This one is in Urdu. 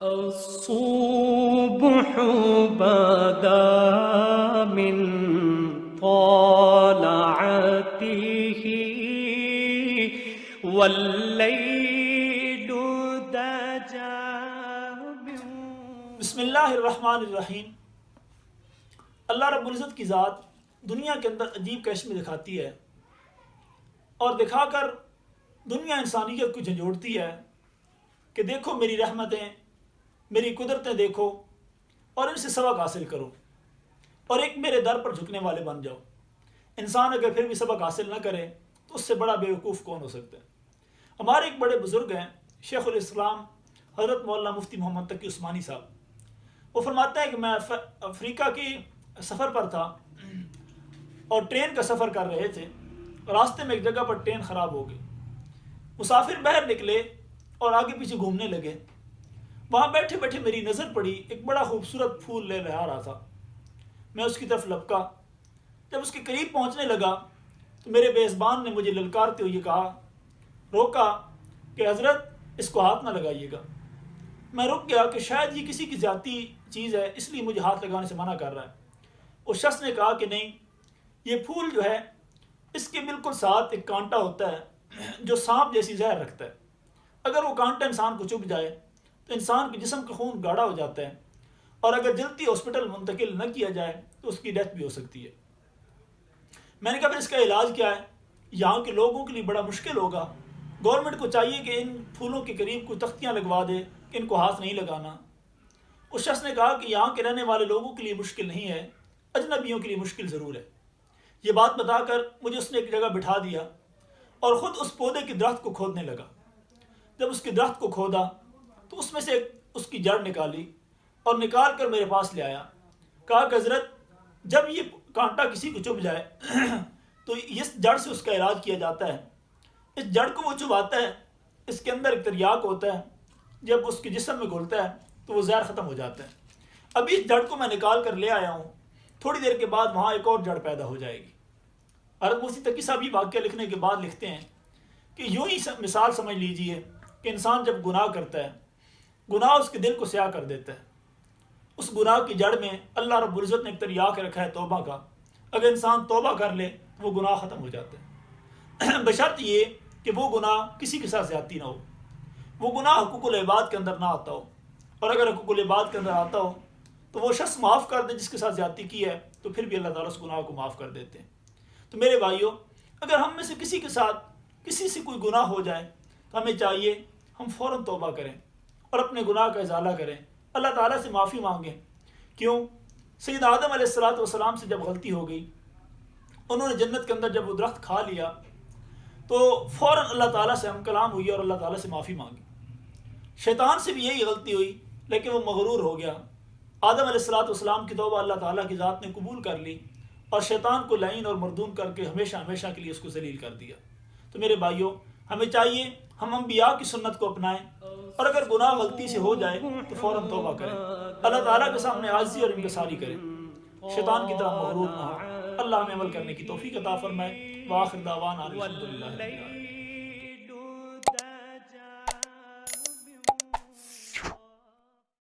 الصبح بدا من طلعته واللیل دجا بسم اللہ الرحمن الرحیم۔ اللہ رب العزت کی ذات دنیا کے اندر عجیب کشمیں دکھاتی ہے اور دکھا کر دنیا انسانیت کو جھنجھوڑتی ہے کہ دیکھو میری رحمتیں، میری قدرتیں دیکھو اور ان سے سبق حاصل کرو اور ایک میرے در پر جھکنے والے بن جاؤ۔ انسان اگر پھر بھی سبق حاصل نہ کرے تو اس سے بڑا بیوقوف کون ہو سکتا ہے؟ ہمارے ایک بڑے بزرگ ہیں شیخ الاسلام حضرت مولانا مفتی محمد تقی عثمانی صاحب، وہ فرماتے ہیں کہ میں افریقہ کی سفر پر تھا اور ٹرین کا سفر کر رہے تھے، راستے میں ایک جگہ پر ٹرین خراب ہو گئی، مسافر باہر نکلے اور آگے پیچھے گھومنے لگے۔ وہاں بیٹھے بیٹھے میری نظر پڑی، ایک بڑا خوبصورت پھول لے رہا تھا، میں اس کی طرف لپکا، جب اس کے قریب پہنچنے لگا تو میرے میزبان نے مجھے للکارتے ہوئے کہا، روکا کہ حضرت اس کو ہاتھ نہ لگائیے گا۔ میں رک گیا کہ شاید یہ کسی کی ذاتی چیز ہے اس لیے مجھے ہاتھ لگانے سے منع کر رہا ہے۔ اس شخص نے کہا کہ نہیں، یہ پھول جو ہے اس کے بالکل ساتھ ایک کانٹا ہوتا ہے جو سانپ جیسی زہر رکھتا ہے، اگر وہ کانٹا انسان کو چبھ جائے تو انسان کے جسم کا خون گاڑھا ہو جاتا ہے اور اگر جلدی ہاسپٹل منتقل نہ کیا جائے تو اس کی ڈیتھ بھی ہو سکتی ہے۔ میں نے کہا پھر اس کا علاج کیا ہے؟ یہاں کے لوگوں کے لیے بڑا مشکل ہوگا، گورنمنٹ کو چاہیے کہ ان پھولوں کے قریب کوئی تختیاں لگوا دے کہ ان کو ہاتھ نہیں لگانا۔ اس شخص نے کہا کہ یہاں کے رہنے والے لوگوں کے لیے مشکل نہیں ہے، اجنبیوں کے لیے مشکل ضرور ہے۔ یہ بات بتا کر مجھے اس نے ایک جگہ بٹھا دیا اور خود اس پودے کے درخت کو کھودنے لگا۔ جب اس کے درخت کو کھودا تو اس میں سے اس کی جڑ نکالی اور نکال کر میرے پاس لے آیا، کہا کہ حضرت جب یہ کانٹا کسی کو چبھ جائے تو اس جڑ سے اس کا علاج کیا جاتا ہے، اس جڑ کو وہ چبھاتا ہے، اس کے اندر ایک تریاک ہوتا ہے، جب اس کے جسم میں گھلتا ہے تو وہ زہر ختم ہو جاتا ہے۔ ابھی اس جڑ کو میں نکال کر لے آیا ہوں، تھوڑی دیر کے بعد وہاں ایک اور جڑ پیدا ہو جائے گی۔ حضرت مفتی تقی صاحب یہ واقعہ لکھنے کے بعد لکھتے ہیں کہ یوں ہی مثال سمجھ لیجئے کہ انسان جب گناہ کرتا ہے، گناہ اس کے دل کو سیاہ کر دیتا ہے، اس گناہ کی جڑ میں اللہ رب العزت نے ایک تریاک رکھا ہے توبہ کا، اگر انسان توبہ کر لے تو وہ گناہ ختم ہو جاتا ہے، بشرط یہ کہ وہ گناہ کسی کے ساتھ زیادتی نہ ہو، وہ گناہ حقوق العباد کے اندر نہ آتا ہو، اور اگر حقوق العباد کے اندر آتا ہو تو وہ شخص معاف کر دے جس کے ساتھ زیادتی کی ہے تو پھر بھی اللہ تعالیٰ اس گناہ کو معاف کر دیتے ہیں۔ تو میرے بھائیوں، اگر ہم میں سے کسی کے ساتھ کسی سے کوئی گناہ ہو جائے تو ہمیں چاہیے ہم فوراً توبہ کریں اور اپنے گناہ کا ازالہ کریں، اللہ تعالیٰ سے معافی مانگیں۔ کیوں؟ سید آدم علیہ السلام سے جب غلطی ہو گئی، انہوں نے جنت کے اندر جب وہ درخت کھا لیا تو فوراً اللہ تعالیٰ سے ہم کلام ہوئی اور اللہ تعالیٰ سے معافی مانگی۔ شیطان سے بھی یہی غلطی ہوئی لیکن وہ مغرور ہو گیا، آدم علیہ السلام کی توبہ اللہ تعالیٰ کی ذات نے قبول کر لی اور شیطان کو لعین اور مردون کر کے ہمیشہ ہمیشہ کے لیے اس کو ذلیل کر دیا۔ تو میرے بھائیوں، ہمیں چاہیے ہم انبیاء کی سنت کو اپنائیں اور اگر گناہ غلطی سے ہو جائے تو فوراً توبہ کریں، اللہ تعالیٰ کے سامنے عاجزی اور انکساری کریں، شیطان کی طرح مغرور نہ ہو۔ اللہ ہمیں عمل کرنے کی توفیق عطا فرمائے۔ وآخر دعوانا الحمدللہ۔